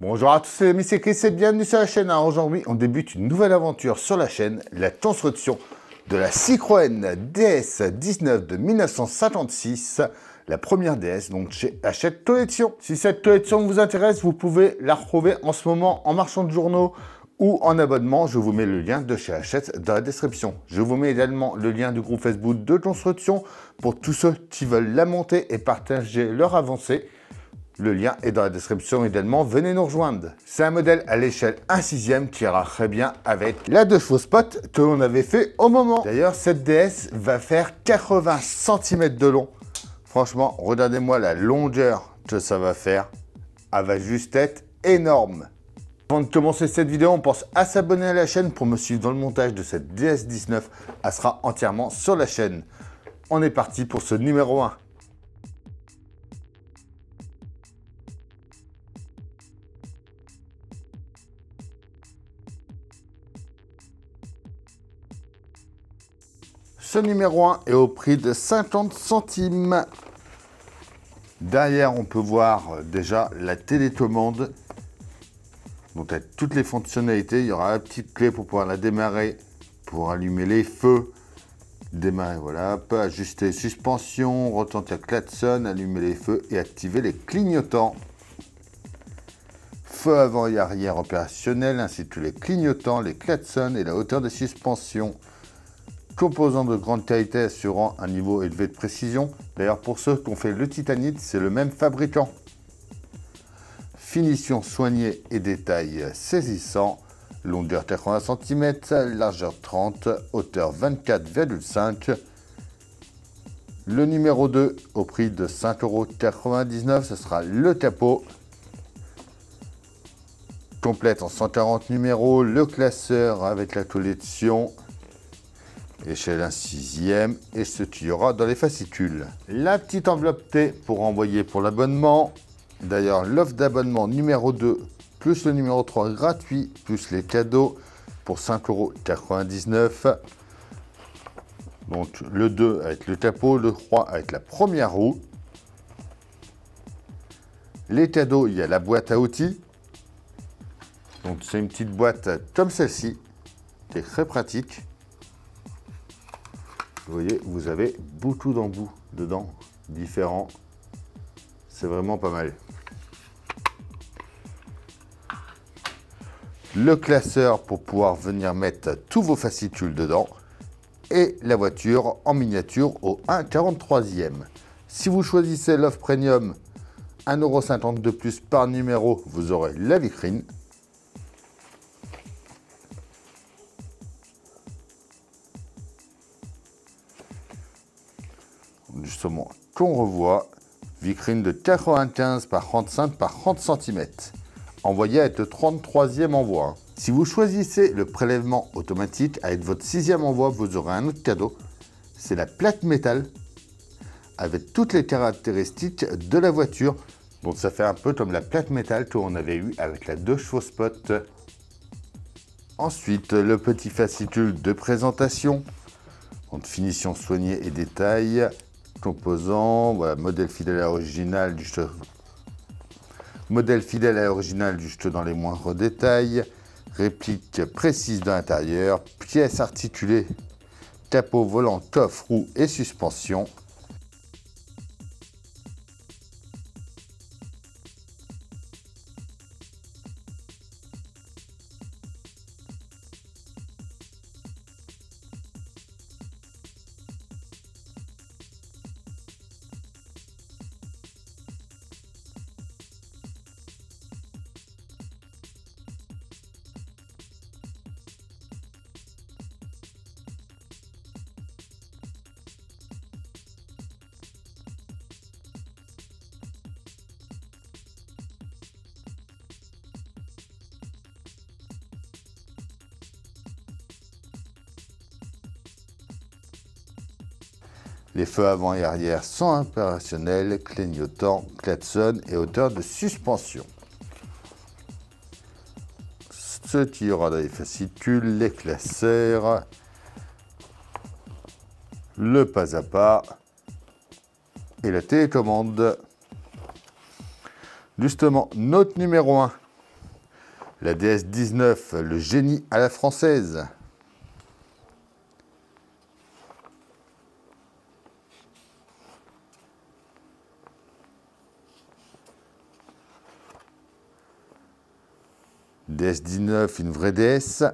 Bonjour à tous, c'est amis, c'est Chris et bienvenue sur la chaîne. Alors aujourd'hui, on débute une nouvelle aventure sur la chaîne, la construction de la Citroën DS19 de 1956, la première DS, donc chez Hachette Collection. Si cette collection vous intéresse, vous pouvez la retrouver en ce moment en marchand de journaux ou en abonnement. Je vous mets le lien de chez Hachette dans la description. Je vous mets également le lien du groupe Facebook de construction pour tous ceux qui veulent la monter et partager leur avancée. Le lien est dans la description également, venez nous rejoindre. C'est un modèle à l'échelle 1/6 qui ira très bien avec la 2 chevaux spot que l'on avait fait au moment. D'ailleurs, cette DS va faire 80 cm de long. Franchement, regardez-moi la longueur que ça va faire. Elle va juste être énorme. Avant de commencer cette vidéo, on pense à s'abonner à la chaîne pour me suivre dans le montage de cette DS19. Elle sera entièrement sur la chaîne. On est parti pour ce numéro 1. Ce numéro 1 est au prix de 50 centimes. Derrière, on peut voir déjà la télécommande. Donc, avec toutes les fonctionnalités, il y aura la petite clé pour pouvoir la démarrer, pour allumer les feux. Démarrer, voilà, peut ajuster les suspensions, retentir klaxon, allumer les feux et activer les clignotants. Feu avant et arrière opérationnel, ainsi que les clignotants, les klaxons et la hauteur des suspensions. Composants de grande qualité assurant un niveau élevé de précision. D'ailleurs, pour ceux qui ont fait le Titanite, c'est le même fabricant. Finition soignée et détail saisissant. Longueur 80 cm, largeur 30, hauteur 24,5. Le numéro 2 au prix de 5,99 €, ce sera le capot. Complète en 140 numéros, le classeur avec la collection. Échelle 1/6 et ce qu'il y aura dans les fascicules. La petite enveloppe T pour envoyer pour l'abonnement. D'ailleurs, l'offre d'abonnement numéro 2 plus le numéro 3 gratuit plus les cadeaux pour 5,99 €. Donc le 2 avec le capot, le 3 avec la première roue. Les cadeaux, il y a la boîte à outils. Donc c'est une petite boîte comme celle-ci, qui est très pratique. Vous voyez, vous avez beaucoup d'embouts dedans, différents. C'est vraiment pas mal. Le classeur pour pouvoir venir mettre tous vos fascicules dedans. Et la voiture en miniature au 1,43 €. Si vous choisissez l'offre premium, 1,50 € de plus par numéro, vous aurez la vitrine. Justement, qu'on revoit, vitrine de 95 par 35 par 30 cm, envoyé avec le 33e envoi. Si vous choisissez le prélèvement automatique avec votre 6e envoi, vous aurez un autre cadeau, c'est la plaque métal avec toutes les caractéristiques de la voiture. Donc ça fait un peu comme la plaque métal qu'on avait eu avec la 2 chevaux spot. Ensuite, le petit fascicule de présentation, donc finition soignée et détail. Composants, voilà, modèle fidèle à l'original, juste dans les moindres détails, réplique précise de l'intérieur, pièces articulées, capot, volant, coffre, roue et suspension. Les feux avant et arrière sont opérationnels, clignotants, klaxon et hauteur de suspension. Ce qu'il y aura dans les fascicules, les classeurs, le pas à pas et la télécommande. Justement, notre numéro 1 La DS19, le génie à la française. DS19, une vraie DS.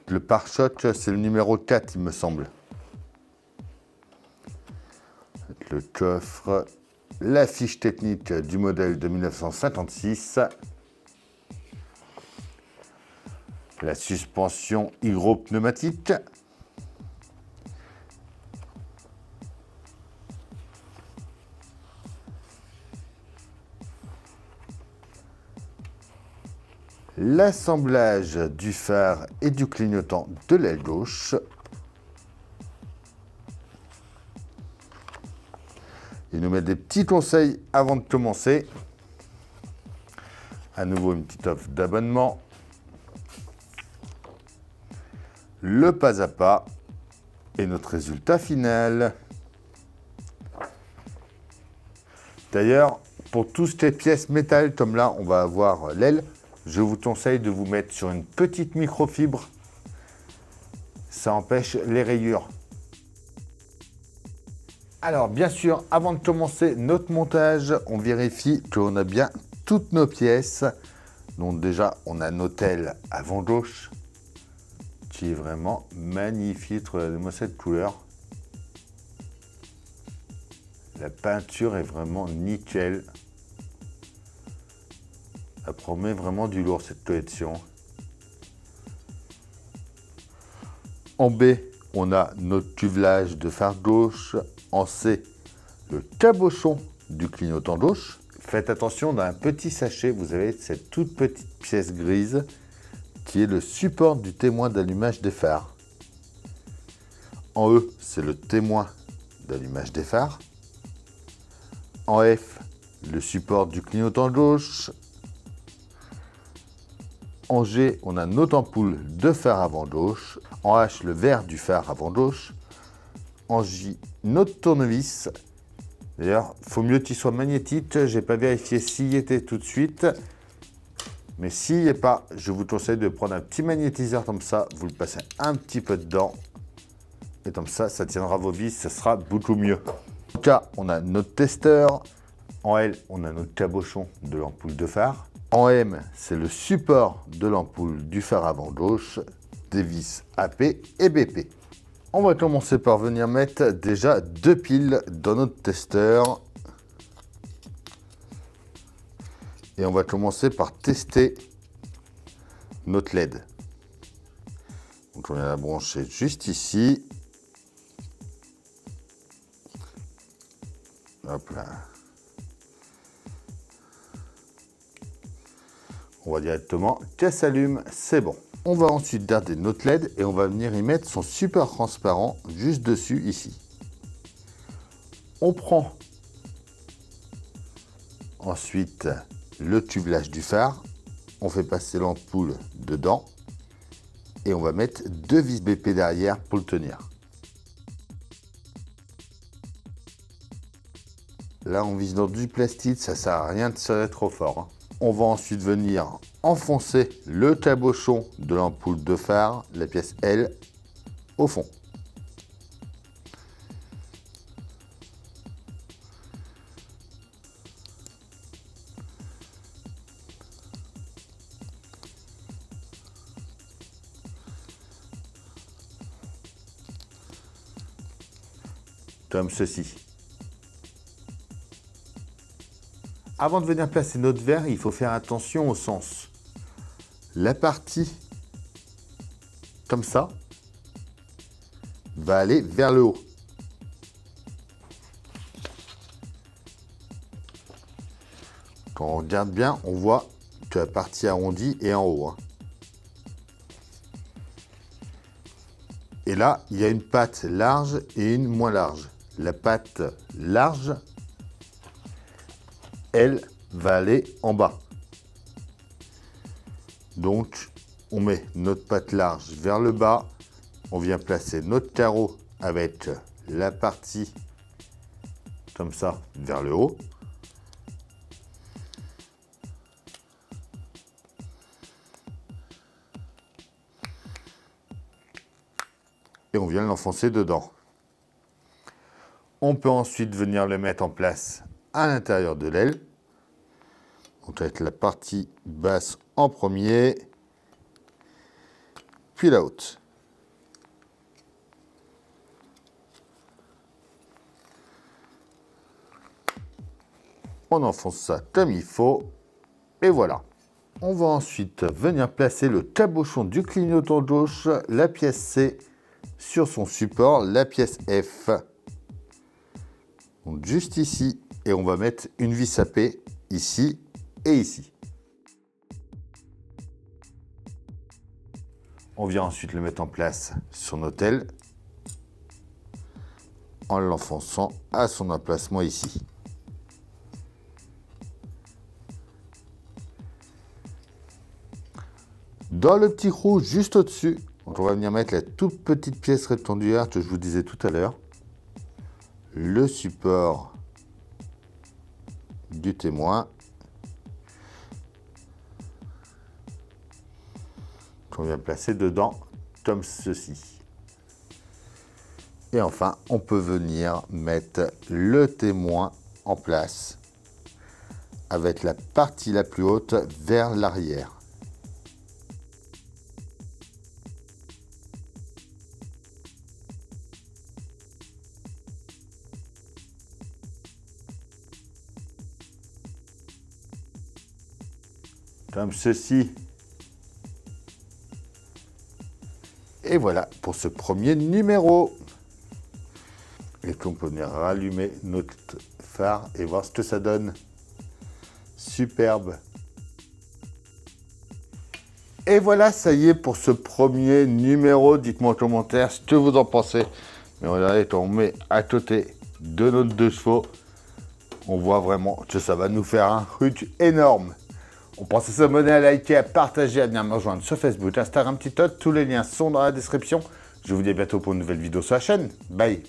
Le pare-choc, c'est le numéro 4, il me semble. Le coffre, la fiche technique du modèle de 1956. La suspension hydropneumatique. L'assemblage du phare et du clignotant de l'aile gauche. Il nous met des petits conseils avant de commencer. À nouveau, une petite offre d'abonnement. Le pas à pas et notre résultat final. D'ailleurs, pour toutes ces pièces métal, comme là, on va avoir l'aile, je vous conseille de vous mettre sur une petite microfibre. Ça empêche les rayures. Alors, bien sûr, avant de commencer notre montage, on vérifie qu'on a bien toutes nos pièces. Donc déjà, on a notre aile avant gauche, qui est vraiment magnifique. Regardez-moi cette couleur. La peinture est vraiment nickel. Ça promet vraiment du lourd, cette collection. En B, on a notre cuvelage de phare gauche. En C, le cabochon du clignotant gauche. Faites attention, dans un petit sachet, vous avez cette toute petite pièce grise qui est le support du témoin d'allumage des phares. En E, c'est le témoin d'allumage des phares. En F, le support du clignotant gauche. En G, on a notre ampoule de phare avant gauche. En H, le verre du phare avant gauche. En J, notre tournevis. D'ailleurs, il faut mieux qu'il soit magnétique. Je n'ai pas vérifié s'il y était tout de suite. Mais s'il n'y est pas, je vous conseille de prendre un petit magnétiseur comme ça. Vous le passez un petit peu dedans. Et comme ça, ça tiendra vos vis. Ça sera beaucoup mieux. En K, on a notre testeur. En L, on a notre cabochon de l'ampoule de phare. En M, c'est le support de l'ampoule du phare avant gauche, des vis AP et BP. On va commencer par venir mettre déjà 2 piles dans notre testeur. Et on va commencer par tester notre LED. Donc on va la brancher juste ici. Hop là. On va directement qu'elle s'allume, c'est bon. On va ensuite garder notre LED et on va venir y mettre son support transparent juste dessus ici. On prend ensuite le cuvelage du phare, on fait passer l'ampoule dedans et on va mettre 2 vis BP derrière pour le tenir. Là on vise dans du plastique, ça sert à rien de serrer trop fort, hein. On va ensuite venir enfoncer le cabochon de l'ampoule de phare, la pièce L, au fond. Comme ceci. Avant de venir placer notre verre, il faut faire attention au sens. La partie comme ça va aller vers le haut. Quand on regarde bien, on voit que la partie arrondie est en haut, hein. Et là, il y a une patte large et une moins large. La patte large, elle, va aller en bas. Donc, on met notre patte large vers le bas. On vient placer notre carreau avec la partie comme ça vers le haut. et on vient l'enfoncer dedans. On peut ensuite venir le mettre en place à l'intérieur de l'aile. Donc, ça va être la partie basse en premier, puis la haute. On enfonce ça comme il faut, et voilà. On va ensuite venir placer le cabochon du clignotant gauche, la pièce C, sur son support, la pièce F. Donc juste ici, et on va mettre une vis à P ici et ici. On vient ensuite le mettre en place sur notre aile en l'enfonçant à son emplacement ici. Dans le petit trou juste au-dessus, on va venir mettre la toute petite pièce rectangulaire que je vous disais tout à l'heure, le support du témoin, qu'on vient placer dedans comme ceci. Et enfin, on peut venir mettre le témoin en place avec la partie la plus haute vers l'arrière. Comme ceci. Et voilà pour ce premier numéro. Et puis on peut venir rallumer notre phare et voir ce que ça donne. Superbe. Et voilà, ça y est pour ce premier numéro. Dites-moi en commentaire ce que vous en pensez. Mais regardez, quand on met à côté de notre 2 chevaux, on voit vraiment que ça va nous faire un truc énorme. On pense à s'abonner, à liker, à partager, à venir me rejoindre sur Facebook, Instagram, TikTok. Tous les liens sont dans la description. Je vous dis à bientôt pour une nouvelle vidéo sur la chaîne. Bye!